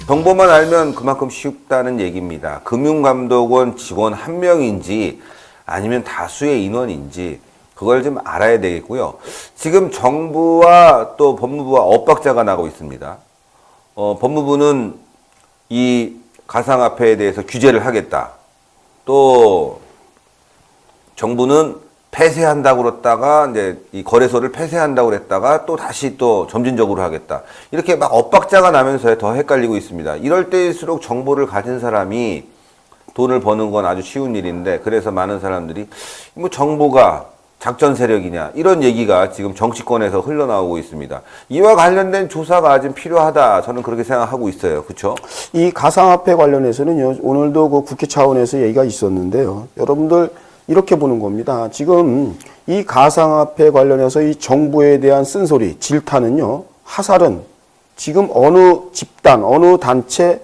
정보만 알면 그만큼 쉽다는 얘기입니다. 금융감독원 직원 한 명인지 아니면 다수의 인원인지 그걸 좀 알아야 되겠고요. 지금 정부와 또 법무부와 엇박자가 나고 있습니다. 법무부는 이 가상화폐에 대해서 규제를 하겠다. 또 정부는 폐쇄한다고 그랬다가 이제 이 거래소를 폐쇄한다고 그랬다가 또 다시 또 점진적으로 하겠다. 이렇게 막 엇박자가 나면서 더 헷갈리고 있습니다. 이럴 때일수록 정보를 가진 사람이 돈을 버는 건 아주 쉬운 일인데, 그래서 많은 사람들이 뭐 정보가 작전 세력이냐 이런 얘기가 지금 정치권에서 흘러나오고 있습니다. 이와 관련된 조사가 좀 필요하다, 저는 그렇게 생각하고 있어요. 그렇죠? 이 가상화폐 관련해서는요, 오늘도 그 국회 차원에서 얘기가 있었는데요. 여러분들 이렇게 보는 겁니다. 지금 이 가상화폐 관련해서 이 정부에 대한 쓴소리, 질타는요, 하살은 지금 어느 집단, 어느 단체,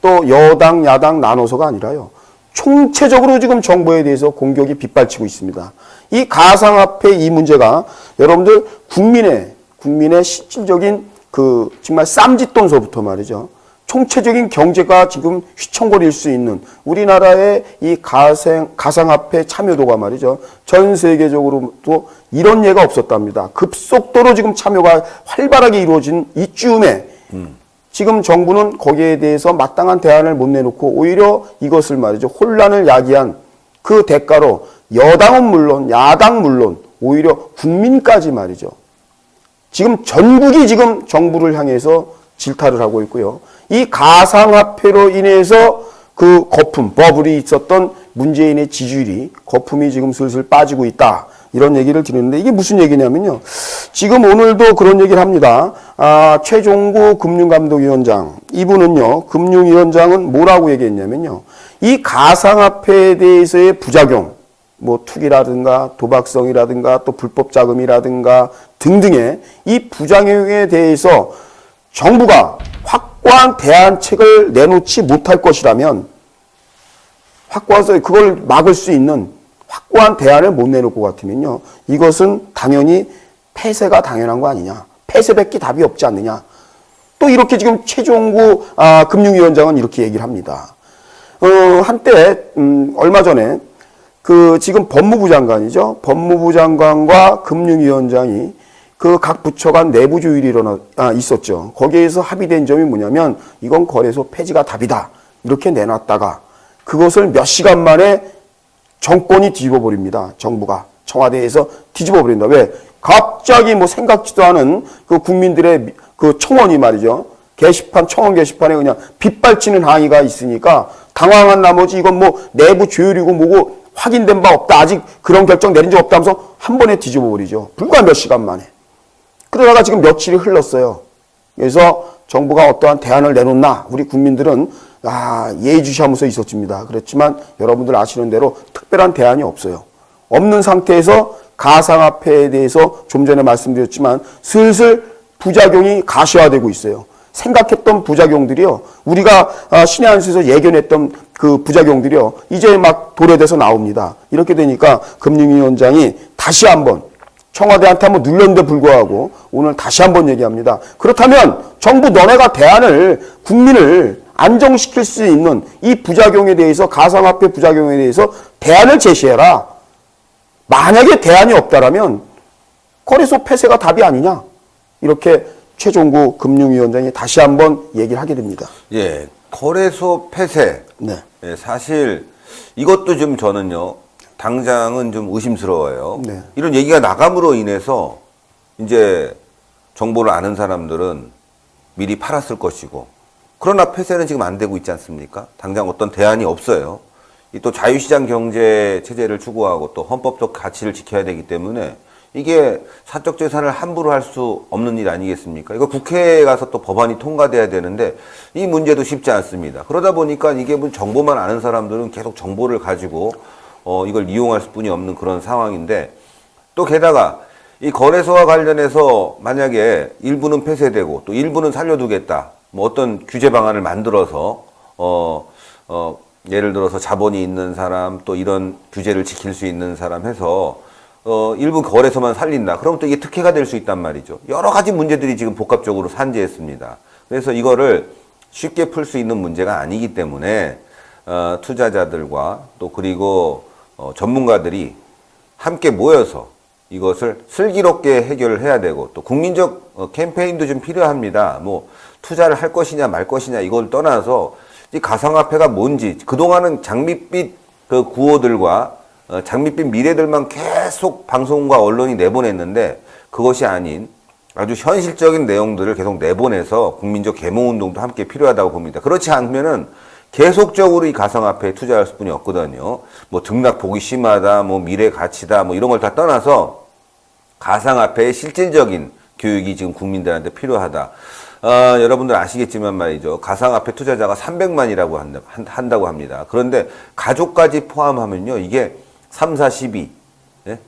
또 여당, 야당 나눠서가 아니라요, 총체적으로 지금 정부에 대해서 공격이 빗발치고 있습니다. 이 가상화폐 이 문제가 여러분들 국민의 실질적인 그 정말 쌈짓돈서부터 말이죠, 총체적인 경제가 지금 휘청거릴 수 있는 우리나라의 이 가상화폐 참여도가 말이죠, 전 세계적으로도 이런 예가 없었답니다. 급속도로 지금 참여가 활발하게 이루어진 이쯤에 지금 정부는 거기에 대해서 마땅한 대안을 못 내놓고 오히려 이것을 말이죠, 혼란을 야기한 그 대가로 여당은 물론 야당 물론 오히려 국민까지 말이죠, 지금 전국이 지금 정부를 향해서 질타를 하고 있고요. 이 가상화폐로 인해서 그 거품, 버블이 있었던 문재인의 지지율이 거품이 지금 슬슬 빠지고 있다, 이런 얘기를 드리는데, 이게 무슨 얘기냐면요, 지금 오늘도 그런 얘기를 합니다. 최종구 금융감독위원장, 이분은요, 금융위원장은 뭐라고 얘기했냐면요, 이 가상화폐에 대해서의 부작용, 뭐 투기라든가 도박성이라든가 또 불법 자금이라든가 등등의 이 부작용에 대해서 정부가 확고한 대안책을 내놓지 못할 것이라면, 확고해서 그걸 막을 수 있는 확고한 대안을 못 내놓을 것 같으면요, 이것은 당연히 폐쇄가 당연한 거 아니냐, 폐쇄밖에 답이 없지 않느냐, 또 이렇게 지금 최종구 금융위원장은 이렇게 얘기를 합니다. 한때 얼마 전에 그 지금 법무부 장관이죠, 법무부 장관과 금융위원장이 그 각 부처 간 내부 조율이 있었죠. 거기에서 합의된 점이 뭐냐면, 이건 거래소 폐지가 답이다, 이렇게 내놨다가 그것을 몇 시간 만에 정권이 뒤집어버립니다. 정부가 청와대에서 뒤집어버린다. 왜? 갑자기 뭐 생각지도 않은 그 국민들의 그 청원이 말이죠, 청원 게시판에 그냥 빗발치는 항의가 있으니까 당황한 나머지 이건 뭐 내부 조율이고 뭐고 확인된 바 없다, 아직 그런 결정 내린 적 없다면서 한 번에 뒤집어버리죠. 불과 몇 시간 만에. 그러다가 지금 며칠이 흘렀어요. 그래서 정부가 어떠한 대안을 내놓나 우리 국민들은 예의주시하면서 있었습니다. 그렇지만 여러분들 아시는 대로 특별한 대안이 없어요. 없는 상태에서 가상화폐에 대해서 좀 전에 말씀드렸지만 슬슬 부작용이 가시화되고 있어요. 생각했던 부작용들이요, 우리가 신의 한수에서 예견했던 그 부작용들이요, 이제 막 도래돼서 나옵니다. 이렇게 되니까 금융위원장이 다시 한번 청와대한테 한번 눌렸는데 불구하고 오늘 다시 한번 얘기합니다. 그렇다면 정부 너네가 대안을, 국민을 안정시킬 수 있는 이 부작용에 대해서, 가상화폐 부작용에 대해서 대안을 제시해라. 만약에 대안이 없다라면 거래소 폐쇄가 답이 아니냐, 이렇게 최종구 금융위원장이 다시 한번 얘기를 하게 됩니다. 예, 거래소 폐쇄. 네. 예, 사실 이것도 좀 저는요, 당장은 좀 의심스러워요. 네. 이런 얘기가 나감으로 인해서 이제 정보를 아는 사람들은 미리 팔았을 것이고, 그러나 폐쇄는 지금 안 되고 있지 않습니까? 당장 어떤 대안이 없어요. 이 또 자유시장 경제 체제를 추구하고 또 헌법적 가치를 지켜야 되기 때문에 이게 사적 재산을 함부로 할 수 없는 일 아니겠습니까? 이거 국회에 가서 또 법안이 통과돼야 되는데 이 문제도 쉽지 않습니다. 그러다 보니까 이게 뭐 정보만 아는 사람들은 계속 정보를 가지고 이걸 이용할 수뿐이 없는 그런 상황인데, 또 게다가 이 거래소와 관련해서 만약에 일부는 폐쇄되고 또 일부는 살려두겠다, 뭐 어떤 규제 방안을 만들어서 예를 들어서 자본이 있는 사람, 또 이런 규제를 지킬 수 있는 사람 해서 일부 거래소만 살린다. 그럼 또 이게 특혜가 될 수 있단 말이죠. 여러 가지 문제들이 지금 복합적으로 산재했습니다. 그래서 이거를 쉽게 풀 수 있는 문제가 아니기 때문에 투자자들과 또 그리고 전문가들이 함께 모여서 이것을 슬기롭게 해결을 해야 되고 또 국민적 캠페인도 좀 필요합니다. 뭐 투자를 할 것이냐 말 것이냐 이걸 떠나서 이 가상화폐가 뭔지 그동안은 장밋빛 그 구호들과 장밋빛 미래들만 계속 방송과 언론이 내보냈는데 그것이 아닌 아주 현실적인 내용들을 계속 내보내서 국민적 계몽운동도 함께 필요하다고 봅니다. 그렇지 않으면은 계속적으로 이 가상화폐에 투자할 수뿐이 없거든요. 뭐 등락 보기 심하다, 뭐 미래 가치다, 뭐 이런 걸 다 떠나서 가상화폐의 실질적인 교육이 지금 국민들한테 필요하다. 여러분들 아시겠지만 말이죠. 가상화폐 투자자가 300만이라고 한다고 합니다. 그런데 가족까지 포함하면요. 이게 3, 4, 12, 예?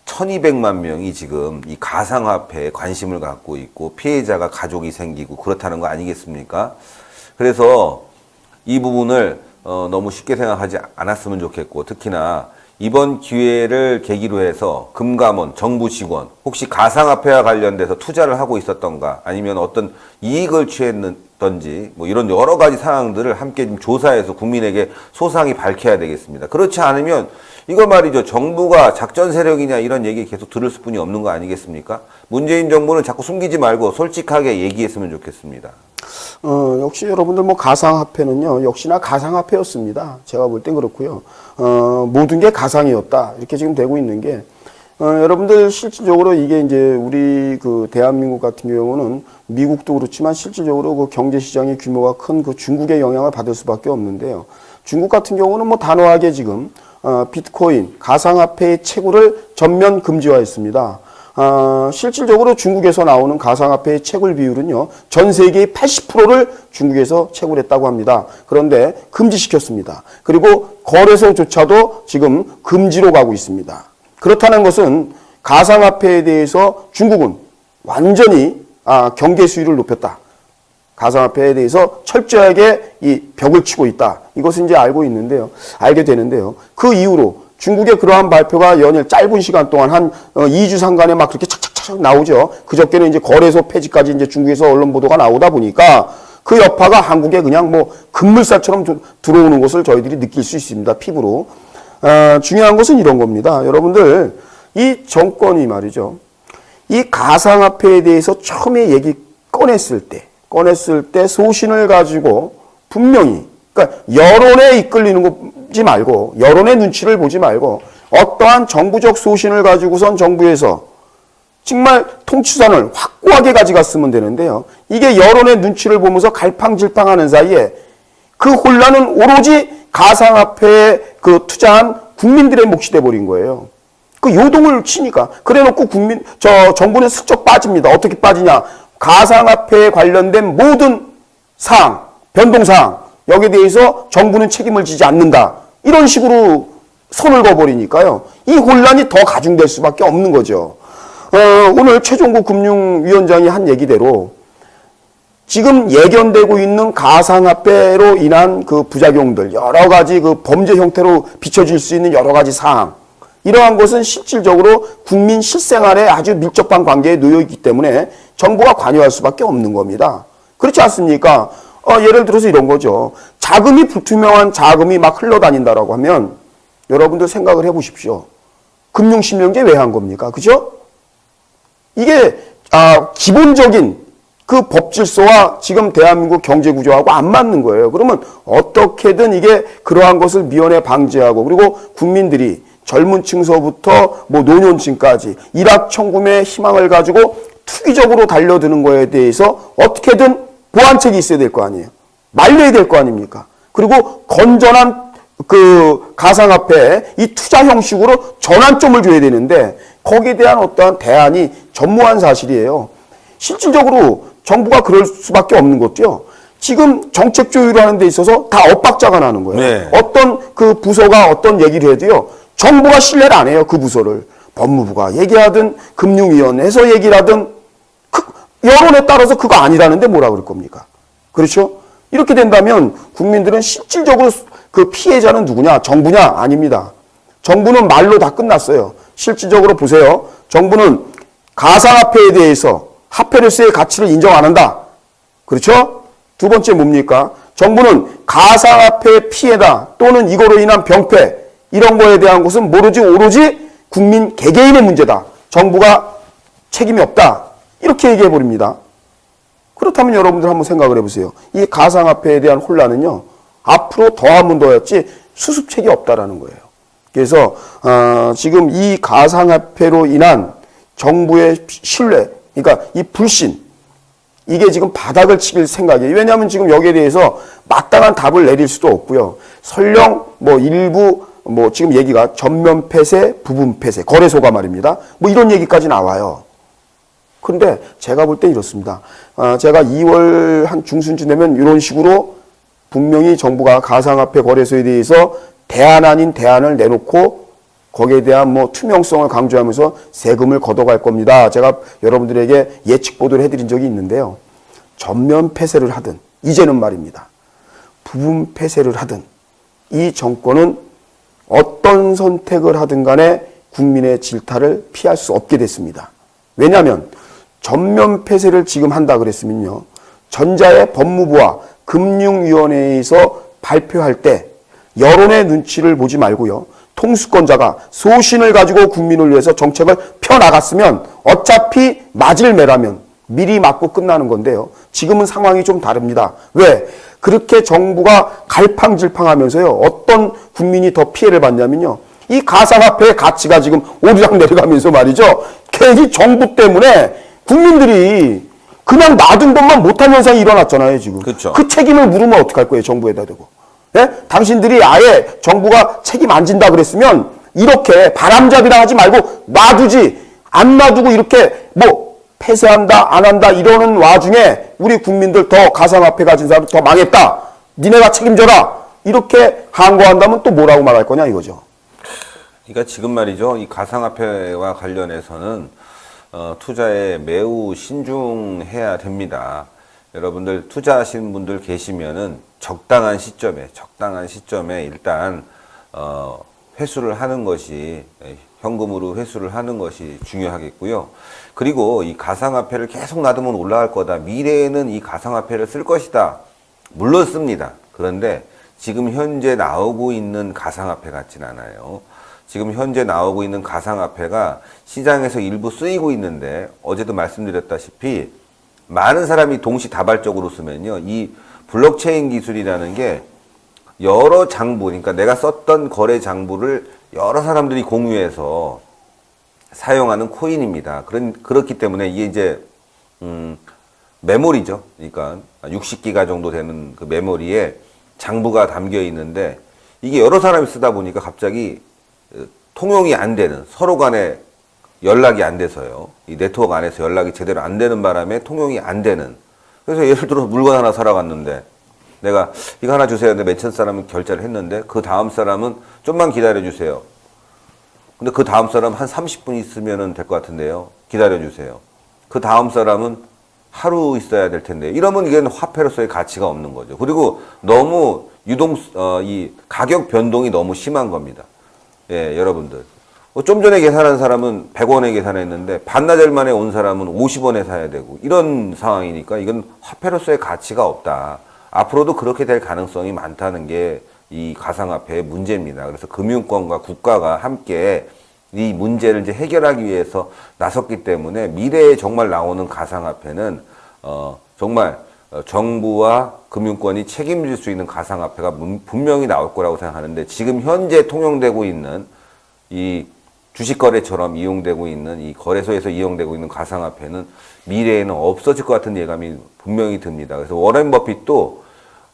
1200만 명이 지금 이 가상화폐에 관심을 갖고 있고 피해자가 가족이 생기고 그렇다는 거 아니겠습니까? 그래서 이 부분을 너무 쉽게 생각하지 않았으면 좋겠고 특히나 이번 기회를 계기로 해서 금감원, 정부 직원 혹시 가상화폐와 관련돼서 투자를 하고 있었던가 아니면 어떤 이익을 취했던지 뭐 이런 여러 가지 상황들을 함께 좀 조사해서 국민에게 소상히 밝혀야 되겠습니다. 그렇지 않으면 이거 말이죠. 정부가 작전 세력이냐 이런 얘기 계속 들을 수뿐이 없는 거 아니겠습니까? 문재인 정부는 자꾸 숨기지 말고 솔직하게 얘기했으면 좋겠습니다. 역시 여러분들 뭐 가상화폐는요, 역시나 가상화폐였습니다. 제가 볼 땐 그렇고요. 모든 게 가상이었다. 이렇게 지금 되고 있는 게, 여러분들 실질적으로 이게 이제 우리 그 대한민국 같은 경우는 미국도 그렇지만 실질적으로 그 경제시장의 규모가 큰 그 중국의 영향을 받을 수밖에 없는데요. 중국 같은 경우는 뭐 단호하게 지금, 비트코인, 가상화폐의 채굴을 전면 금지화했습니다. 실질적으로 중국에서 나오는 가상화폐의 채굴 비율은요, 전 세계의 80%를 중국에서 채굴했다고 합니다. 그런데 금지시켰습니다. 그리고 거래소조차도 지금 금지로 가고 있습니다. 그렇다는 것은 가상화폐에 대해서 중국은 완전히 경계 수위를 높였다. 가상화폐에 대해서 철저하게 이 벽을 치고 있다. 이것은 이제 알게 되는데요. 그 이후로 중국의 그러한 발표가 연일 짧은 시간 동안 한 2주 상간에 막 그렇게 착착착 나오죠. 그저께는 이제 거래소 폐지까지 이제 중국에서 언론 보도가 나오다 보니까 그 여파가 한국에 그냥 뭐 급물살처럼 들어오는 것을 저희들이 느낄 수 있습니다. 피부로. 중요한 것은 이런 겁니다. 여러분들, 이 정권이 말이죠. 이 가상화폐에 대해서 처음에 꺼냈을 때 소신을 가지고 분명히, 그러니까 여론에 이끌리는 거지 말고, 여론의 눈치를 보지 말고, 어떠한 정부적 소신을 가지고선 정부에서 정말 통치선을 확고하게 가져갔으면 되는데요. 이게 여론의 눈치를 보면서 갈팡질팡하는 사이에 그 혼란은 오로지 가상화폐에 그 투자한 국민들의 몫이 돼버린 거예요. 그 요동을 치니까. 그래 놓고 정부는 슬쩍 빠집니다. 어떻게 빠지냐. 가상화폐에 관련된 모든 사항, 변동사항, 여기에 대해서 정부는 책임을 지지 않는다. 이런 식으로 손을 거버리니까요. 이 혼란이 더 가중될 수밖에 없는 거죠. 오늘 최종국 금융위원장이 한 얘기대로 지금 예견되고 있는 가상화폐로 인한 그 부작용들, 여러 가지 그 범죄 형태로 비춰질 수 있는 여러 가지 사항, 이러한 것은 실질적으로 국민 실생활에 아주 밀접한 관계에 놓여 있기 때문에 정부가 관여할 수밖에 없는 겁니다. 그렇지 않습니까? 예를 들어서 이런 거죠. 자금이 불투명한 자금이 막 흘러다닌다라고 하면 여러분들 생각을 해보십시오. 금융실명제 왜 한 겁니까? 그죠? 이게 기본적인 그 법질서와 지금 대한민국 경제구조하고 안 맞는 거예요. 그러면 어떻게든 이게 그러한 것을 미연에 방지하고 그리고 국민들이 젊은 층서부터 뭐 노년층까지 일확천금의 희망을 가지고 투기적으로 달려드는 거에 대해서 어떻게든 보완책이 있어야 될 거 아니에요. 말려야 될 거 아닙니까? 그리고 건전한 그 가상화폐 이 투자 형식으로 전환점을 줘야 되는데 거기에 대한 어떠한 대안이 전무한 사실이에요. 실질적으로 정부가 그럴 수밖에 없는 것도요. 지금 정책 조율을 하는 데 있어서 다 엇박자가 나는 거예요. 네. 어떤 그 부서가 어떤 얘기를 해도요. 정부가 신뢰를 안 해요. 그 부서를. 법무부가 얘기하든 금융위원회에서 얘기를 하든 여론에 따라서 그거 아니라는데 뭐라 그럴 겁니까? 그렇죠? 이렇게 된다면 국민들은 실질적으로 그 피해자는 누구냐? 정부냐? 아닙니다. 정부는 말로 다 끝났어요. 실질적으로 보세요. 정부는 가상화폐에 대해서 화폐로서의 가치를 인정 안 한다. 그렇죠? 두 번째 뭡니까? 정부는 가상화폐 피해다 또는 이거로 인한 병폐 이런 거에 대한 것은 모르지 오로지 국민 개개인의 문제다. 정부가 책임이 없다. 이렇게 얘기해 버립니다. 그렇다면 여러분들 한번 생각을 해보세요. 이 가상화폐에 대한 혼란은요. 앞으로 더하면 더했지 수습책이 없다라는 거예요. 그래서 지금 이 가상화폐로 인한 정부의 신뢰, 그러니까 이 불신, 이게 지금 바닥을 치길 생각이에요. 왜냐하면 지금 여기에 대해서 마땅한 답을 내릴 수도 없고요. 설령 뭐 일부 뭐 지금 얘기가 전면 폐쇄, 부분 폐쇄, 거래소가 말입니다. 뭐 이런 얘기까지 나와요. 그런데 제가 볼 때 이렇습니다. 제가 2월 한 중순쯤 되면 이런 식으로 분명히 정부가 가상화폐 거래소에 대해서 대안 아닌 대안을 내놓고 거기에 대한 뭐 투명성을 강조하면서 세금을 걷어갈 겁니다. 제가 여러분들에게 예측 보도를 해드린 적이 있는데요. 전면 폐쇄를 하든 이제는 말입니다. 부분 폐쇄를 하든 이 정권은 어떤 선택을 하든 간에 국민의 질타를 피할 수 없게 됐습니다. 왜냐하면 전면 폐쇄를 지금 한다 그랬으면요. 전자의 법무부와 금융위원회에서 발표할 때 여론의 눈치를 보지 말고요. 통수권자가 소신을 가지고 국민을 위해서 정책을 펴나갔으면 어차피 맞을 매라면 미리 맞고 끝나는 건데요. 지금은 상황이 좀 다릅니다. 왜? 그렇게 정부가 갈팡질팡하면서요. 어떤 국민이 더 피해를 받냐면요. 이 가상화폐의 가치가 지금 오르락 내려가면서 말이죠. 괜히 정부 때문에 국민들이 그냥 놔둔 것만 못한 현상이 일어났잖아요. 지금. 그렇죠. 그 책임을 물으면 어떡할 거예요. 정부에다 대고. 예? 당신들이 아예 정부가 책임 안 진다 그랬으면 이렇게 바람잡이라 하지 말고 놔두지. 안 놔두고 이렇게 뭐 폐쇄한다 안 한다 이러는 와중에 우리 국민들 더 가상화폐 가진 사람 더 망했다. 니네가 책임져라. 이렇게 항거한다면 또 뭐라고 말할 거냐 이거죠. 그러니까 지금 말이죠. 이 가상화폐와 관련해서는 투자에 매우 신중해야 됩니다. 여러분들 투자하시는 분들 계시면은 적당한 시점에 일단 회수를 하는 것이 현금으로 회수를 하는 것이 중요하겠고요. 그리고 이 가상화폐를 계속 놔두면 올라갈 거다. 미래에는 이 가상화폐를 쓸 것이다. 물론 씁니다. 그런데 지금 현재 나오고 있는 가상화폐 같진 않아요. 지금 현재 나오고 있는 가상화폐가 시장에서 일부 쓰이고 있는데 어제도 말씀드렸다시피 많은 사람이 동시다발적으로 쓰면요. 이 블록체인 기술이라는 게 여러 장부, 그러니까 내가 썼던 거래 장부를 여러 사람들이 공유해서 사용하는 코인입니다. 그렇기 때문에 이게 이제, 메모리죠. 그러니까 60기가 정도 되는 그 메모리에 장부가 담겨 있는데 이게 여러 사람이 쓰다 보니까 갑자기 통용이 안 되는, 서로 간에 연락이 안 돼서요. 이 네트워크 안에서 연락이 제대로 안 되는 바람에 통용이 안 되는. 그래서 예를 들어 물건 하나 사러 갔는데 내가 이거 하나 주세요. 근데 맨 첫 사람은 결제를 했는데 그 다음 사람은 좀만 기다려 주세요. 근데 그 다음 사람 한 30분 있으면 될 것 같은데요. 기다려 주세요. 그 다음 사람은 하루 있어야 될 텐데 이러면 이게 화폐로서의 가치가 없는 거죠. 그리고 너무 이 가격 변동이 너무 심한 겁니다. 예, 여러분들. 좀 전에 계산한 사람은 100원에 계산했는데 반나절 만에 온 사람은 50원에 사야 되고 이런 상황이니까 이건 화폐로서의 가치가 없다. 앞으로도 그렇게 될 가능성이 많다는 게 이 가상화폐의 문제입니다. 그래서 금융권과 국가가 함께 이 문제를 이제 해결하기 위해서 나섰기 때문에 미래에 정말 나오는 가상화폐는 정말 정부와 금융권이 책임질 수 있는 가상화폐가 분명히 나올 거라고 생각하는데 지금 현재 통용되고 있는 이 주식거래처럼 이용되고 있는 이 거래소에서 이용되고 있는 가상화폐는 미래에는 없어질 것 같은 예감이 분명히 듭니다. 그래서 워렌 버핏도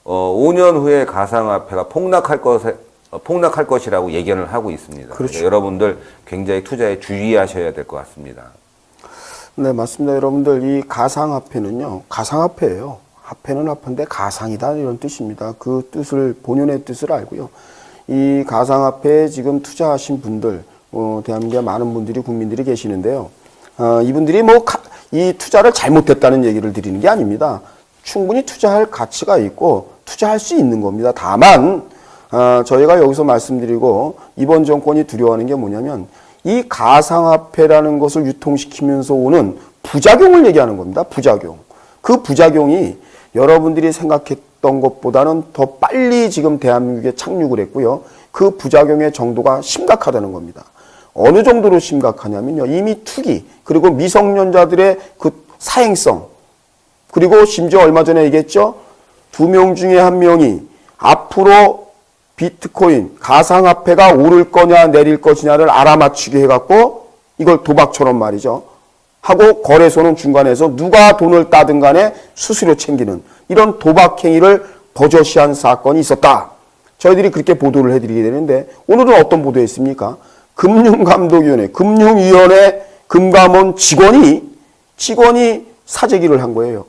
5년 후에 가상화폐가 폭락할 것이라고 예견을 하고 있습니다. 그렇죠. 여러분들 굉장히 투자에 주의하셔야 될 것 같습니다. 네, 맞습니다. 여러분들 이 가상화폐는요. 가상화폐예요. 화폐는 화폐인데 가상이다 이런 뜻입니다. 그 뜻을 본연의 뜻을 알고요. 이 가상화폐에 지금 투자하신 분들 대한민국에 많은 분들이 국민들이 계시는데요. 이분들이 이 투자를 잘못했다는 얘기를 드리는 게 아닙니다. 충분히 투자할 가치가 있고 투자할 수 있는 겁니다. 다만 저희가 여기서 말씀드리고 이번 정권이 두려워하는 게 뭐냐면 이 가상화폐라는 것을 유통시키면서 오는 부작용을 얘기하는 겁니다. 부작용. 그 부작용이 여러분들이 생각했던 것보다는 더 빨리 지금 대한민국에 착륙을 했고요. 그 부작용의 정도가 심각하다는 겁니다. 어느 정도로 심각하냐면요. 이미 투기, 그리고 미성년자들의 그 사행성, 그리고 심지어 얼마 전에 얘기했죠. 2명 중에 1명이 앞으로 비트코인, 가상화폐가 오를 거냐 내릴 것이냐를 알아맞히게 해갖고 이걸 도박처럼 말이죠. 하고 거래소는 중간에서 누가 돈을 따든 간에 수수료 챙기는 이런 도박 행위를 버젓이한 사건이 있었다. 저희들이 그렇게 보도를 해드리게 되는데 오늘은 어떤 보도였습니까? 금융감독위원회, 금융위원회 금감원 직원이 사재기를 한 거예요.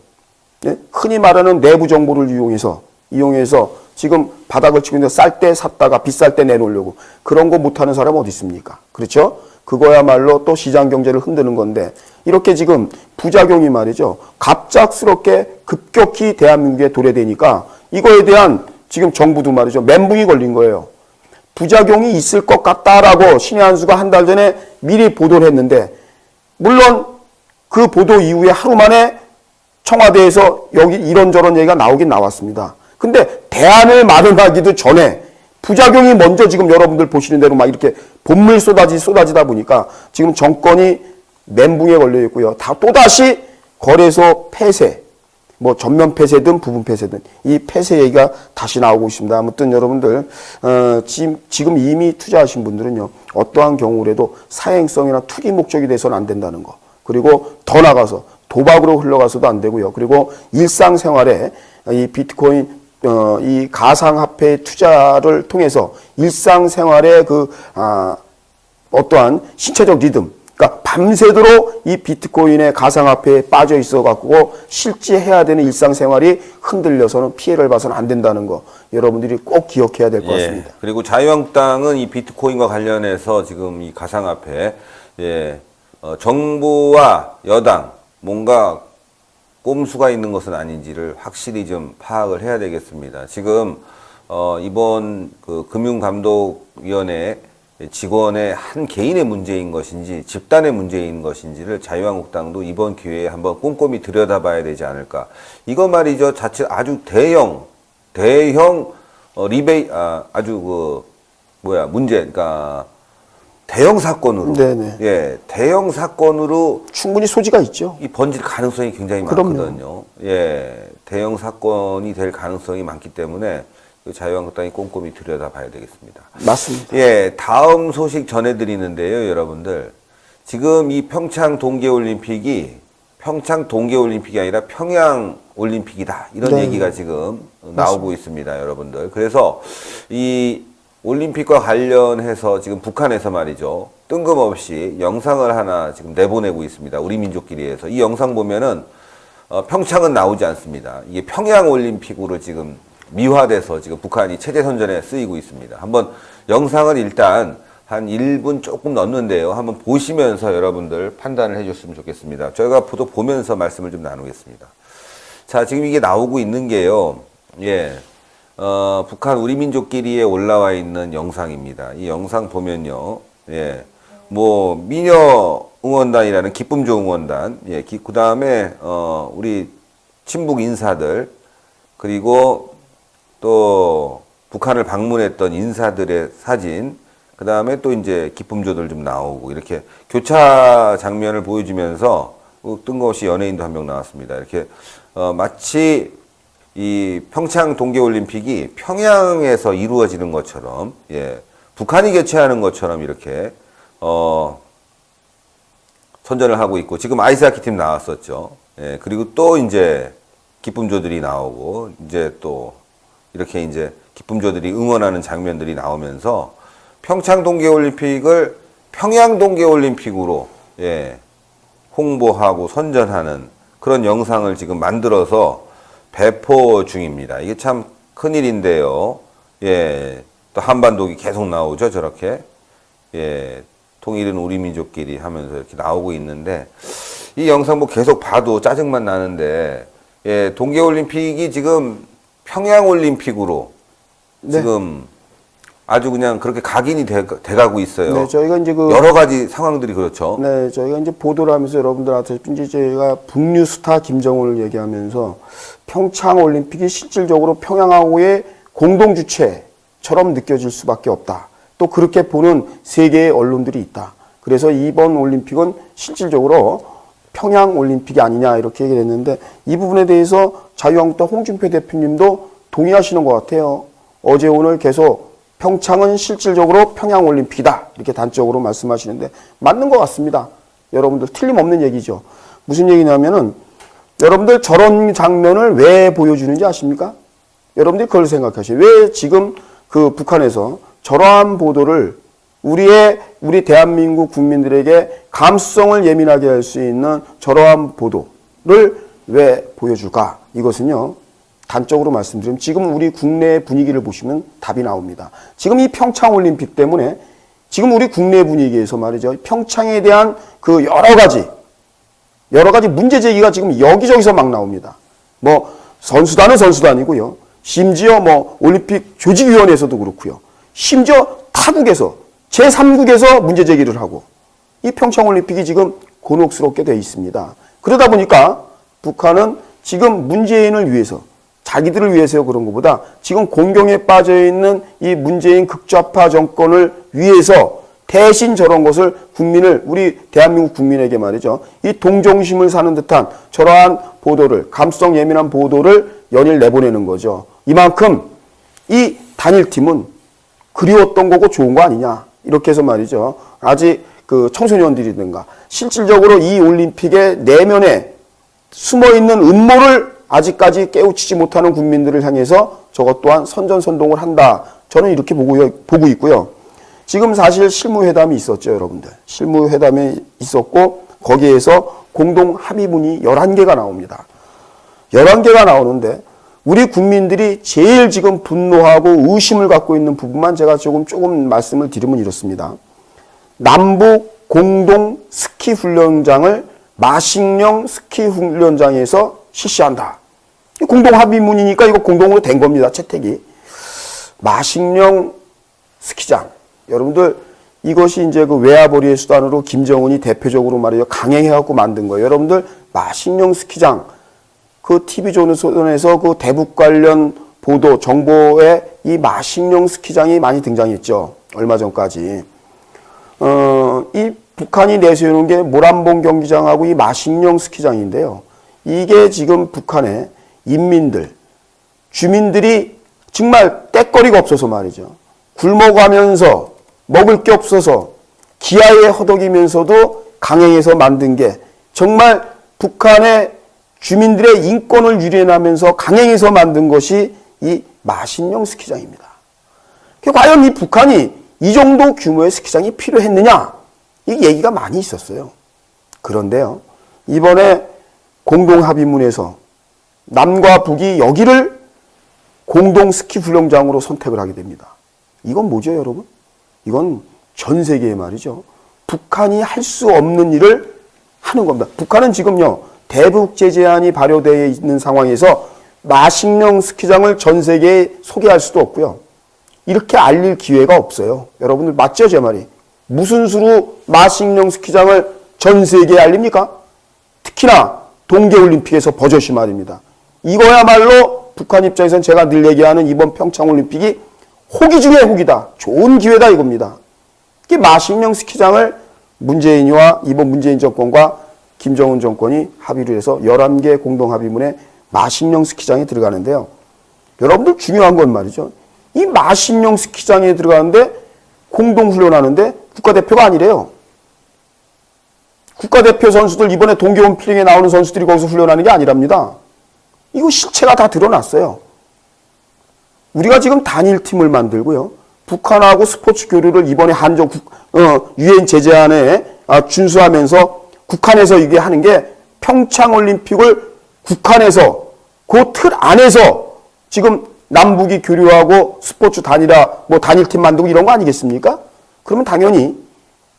네? 흔히 말하는 내부 정보를 이용해서 지금 바닥을 치고 있는데 쌀 때 샀다가 비쌀 때 내놓으려고 그런 거 못하는 사람 어디 있습니까? 그렇죠? 그거야말로 또 시장 경제를 흔드는 건데 이렇게 지금 부작용이 말이죠. 갑작스럽게 급격히 대한민국에 도래되니까 이거에 대한 지금 정부도 말이죠. 멘붕이 걸린 거예요. 부작용이 있을 것 같다라고 신의 한수가 한 달 전에 미리 보도를 했는데 물론 그 보도 이후에 하루 만에 청와대에서 여기 이런저런 얘기가 나오긴 나왔습니다. 근데 대안을 마련하기도 전에 부작용이 먼저 지금 여러분들 보시는 대로 막 이렇게 본물 쏟아지다 보니까 지금 정권이 멘붕에 걸려 있고요. 또다시 거래소 폐쇄, 뭐 전면 폐쇄든 부분 폐쇄든 이 폐쇄 얘기가 다시 나오고 있습니다. 아무튼 여러분들 지금 이미 투자하신 분들은요. 어떠한 경우라도 사행성이나 투기 목적이 돼서는 안 된다는 거. 그리고 더 나가서 도박으로 흘러가서도 안 되고요. 그리고 일상생활에 이 비트코인 이 가상화폐 투자를 통해서 일상생활의 어떠한 신체적 리듬, 그러니까 밤새도록 이 비트코인의 가상화폐에 빠져 있어 갖고 실제해야 되는 일상생활이 흔들려서는 피해를 봐서는 안 된다는 거 여러분들이 꼭 기억해야 될 것 같습니다. 그리고 자유한국당은 이 비트코인과 관련해서 지금 이 가상화폐 정부와 여당 뭔가 꼼수가 있는 것은 아닌지를 확실히 좀 파악을 해야 되겠습니다. 지금 이번 그 금융감독위원회 직원의 한 개인의 문제인 것인지 집단의 문제인 것인지를 자유한국당도 이번 기회에 한번 꼼꼼히 들여다봐야 되지 않을까. 이거 말이죠. 자칫 아주 대형 문제, 그러니까 대형 사건으로, 네네. 대형 사건으로 충분히 소지가 있죠. 이 번질 가능성이 굉장히 많거든요. 대형 사건이 될 가능성이 많기 때문에 자유한국당이 꼼꼼히 들여다봐야 되겠습니다. 맞습니다. 다음 소식 전해드리는데요, 여러분들. 지금 이 평창 동계올림픽이 아니라 평양올림픽이다. 이런 얘기가 지금 나오고 있습니다, 여러분들. 그래서 이 올림픽과 관련해서 지금 북한에서 말이죠. 뜬금없이 영상을 하나 지금 내보내고 있습니다. 우리 민족끼리에서. 이 영상 보면은 평창은 나오지 않습니다. 이게 평양올림픽으로 지금 미화돼서 지금 북한이 체제선전에 쓰이고 있습니다. 한번 영상을 일단 한 1분 조금 넣었는데요. 한번 보시면서 여러분들 판단을 해줬으면 좋겠습니다. 저희가 보면서 말씀을 좀 나누겠습니다. 자, 지금 이게 나오고 있는 게요. 북한 우리 민족끼리에 올라와 있는 영상입니다. 이 영상 보면요. 미녀 응원단이라는 기쁨조 응원단, 그 다음에, 우리 친북 인사들, 그리고 또 북한을 방문했던 인사들의 사진, 그 다음에 또 이제 기쁨조들 좀 나오고, 이렇게 교차 장면을 보여주면서 뜬금없이 연예인도 한 명 나왔습니다. 이렇게, 마치 이 평창 동계올림픽이 평양에서 이루어지는 것처럼, 북한이 개최하는 것처럼 이렇게, 선전을 하고 있고, 지금 아이스하키 팀 나왔었죠. 그리고 또 이제 기쁨조들이 나오고, 이제 또 이렇게 이제 기쁨조들이 응원하는 장면들이 나오면서 평창 동계올림픽을 평양 동계올림픽으로, 홍보하고 선전하는 그런 영상을 지금 만들어서 배포 중입니다. 이게 참 큰일인데요. 또 한반도기 계속 나오죠. 저렇게. 통일은 우리 민족끼리 하면서 이렇게 나오고 있는데, 이 영상 뭐 계속 봐도 짜증만 나는데, 동계올림픽이 지금 평양올림픽으로 지금 아주 그냥 그렇게 각인이 돼가고 있어요. 네, 저희가 이제 여러 가지 상황들이 그렇죠. 네, 저희가 이제 보도를 하면서 여러분들한테 이제 저희가 북류 스타 김정은을 얘기하면서 평창 올림픽이 실질적으로 평양하고의 공동 주체처럼 느껴질 수밖에 없다. 또 그렇게 보는 세계의 언론들이 있다. 그래서 이번 올림픽은 실질적으로 평양 올림픽이 아니냐 이렇게 얘기를 했는데 이 부분에 대해서 자유한국당 홍준표 대표님도 동의하시는 것 같아요. 어제 오늘 계속 평창은 실질적으로 평양 올림픽이다 이렇게 단적으로 말씀하시는데 맞는 것 같습니다. 여러분들 틀림없는 얘기죠. 무슨 얘기냐면은 여러분들 저런 장면을 왜 보여주는지 아십니까? 여러분들이 그걸 생각하시죠. 왜 지금 그 북한에서 저러한 보도를 우리 대한민국 국민들에게 감수성을 예민하게 할 수 있는 저러한 보도를 왜 보여줄까? 이것은요, 단적으로 말씀드리면 지금 우리 국내 분위기를 보시면 답이 나옵니다. 지금 이 평창 올림픽 때문에 지금 우리 국내 분위기에서 말이죠. 평창에 대한 그 여러 가지 문제 제기가 지금 여기저기서 막 나옵니다. 뭐 선수단은 선수단이고요. 심지어 뭐 올림픽 조직위원회에서도 그렇고요. 심지어 타국에서 제3국에서 문제 제기를 하고 이 평창 올림픽이 지금 곤혹스럽게 돼 있습니다. 그러다 보니까 북한은 지금 문재인을 위해서 자기들을 위해서 그런 것보다 지금 공경에 빠져 있는 이 문재인 극좌파 정권을 위해서 대신 저런 것을 우리 대한민국 국민에게 말이죠. 이 동정심을 사는 듯한 저러한 보도를, 감수성 예민한 보도를 연일 내보내는 거죠. 이만큼 이 단일팀은 그리웠던 거고 좋은 거 아니냐. 이렇게 해서 말이죠. 아직 그 청소년들이든가 실질적으로 이 올림픽의 내면에 숨어있는 음모를 아직까지 깨우치지 못하는 국민들을 향해서 저것 또한 선전선동을 한다. 저는 이렇게 보고 있고요. 지금 사실 실무회담이 있었죠, 여러분들. 실무회담이 있었고 거기에서 공동 합의문이 11개가 나옵니다. 11개가 나오는데 우리 국민들이 제일 지금 분노하고 의심을 갖고 있는 부분만 제가 조금 말씀을 드리면 이렇습니다. 남북 공동 스키 훈련장을 마식령 스키 훈련장에서 실시한다. 공동 합의문이니까 이거 공동으로 된 겁니다. 채택이. 마식령 스키장. 여러분들 이것이 이제 그 외화벌이의 수단으로 김정은이 대표적으로 말이죠. 강행해갖고 만든 거예요. 여러분들 마식령 스키장. 그 TV조선에서 그 대북 관련 보도, 정보에 이 마식령 스키장이 많이 등장했죠. 얼마 전까지. 이 북한이 내세우는 게 모란봉 경기장하고 이 마식령 스키장인데요. 이게 지금 북한의 주민들이 정말 떼거리가 없어서 말이죠. 굶어가면서 먹을 게 없어서 기아에 허덕이면서도 강행해서 만든 게 정말 북한의 주민들의 인권을 유린하면서 강행해서 만든 것이 이 마식령 스키장입니다. 과연 이 북한이 이 정도 규모의 스키장이 필요했느냐? 이 얘기가 많이 있었어요. 그런데요, 이번에 공동합의문에서 남과 북이 여기를 공동 스키 훈련장으로 선택을 하게 됩니다. 이건 뭐죠, 여러분? 이건 전 세계에 말이죠. 북한이 할 수 없는 일을 하는 겁니다. 북한은 지금요, 대북 제재안이 발효되어 있는 상황에서 마식령 스키장을 전 세계에 소개할 수도 없고요. 이렇게 알릴 기회가 없어요. 여러분들 맞죠, 제 말이? 무슨 수로 마식령 스키장을 전 세계에 알립니까? 특히나 동계올림픽에서 버젓이 말입니다. 이거야말로 북한 입장에서는 제가 늘 얘기하는 이번 평창올림픽이 호기 중에 호기다. 좋은 기회다 이겁니다. 이 마식령 스키장을 이번 문재인 정권과 김정은 정권이 합의를 해서 11개 공동합의문에 마식령 스키장에 들어가는데요. 여러분들 중요한 건 말이죠. 이 마식령 스키장에 들어가는데 공동훈련하는데 국가대표가 아니래요. 국가대표 선수들 이번에 동계올림픽에 나오는 선수들이 거기서 훈련하는 게 아니랍니다. 이거 실체가 다 드러났어요. 우리가 지금 단일팀을 만들고요. 북한하고 스포츠 교류를 이번에 유엔 제재안에 준수하면서 국한에서 이게 하는 게 평창올림픽을 국한에서 그 틀 안에서 지금 남북이 교류하고 스포츠 단일팀 만들고 이런 거 아니겠습니까? 그러면 당연히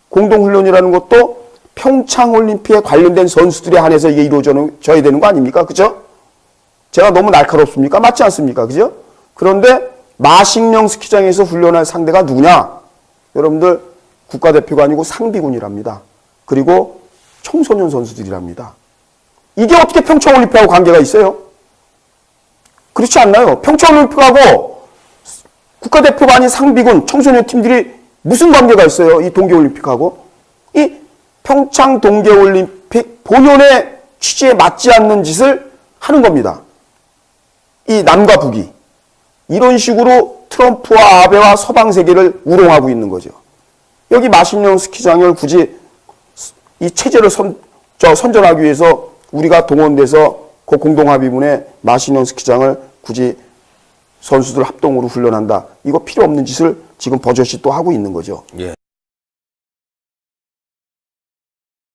공동훈련이라는 것도 평창올림픽에 관련된 선수들에 한해서 이게 이루어져야 되는 거 아닙니까? 그죠? 제가 너무 날카롭습니까? 맞지 않습니까? 그죠? 그런데 마식령 스키장에서 훈련할 상대가 누구냐? 여러분들 국가대표가 아니고 상비군이랍니다. 그리고 청소년 선수들이랍니다. 이게 어떻게 평창올림픽하고 관계가 있어요? 그렇지 않나요? 평창올림픽하고 국가대표가 아닌 상비군, 청소년 팀들이 무슨 관계가 있어요? 이 동계올림픽하고? 이 평창 동계올림픽 본연의 취지에 맞지 않는 짓을 하는 겁니다. 이 남과 북이. 이런 식으로 트럼프와 아베와 서방 세계를 우롱하고 있는 거죠. 여기 마식령 스키장을 굳이 이 체제를 선전하기 위해서 우리가 동원돼서 그 공동합의문에 마식령 스키장을 굳이 선수들 합동으로 훈련한다. 이거 필요 없는 짓을 지금 버젓이 또 하고 있는 거죠. 예.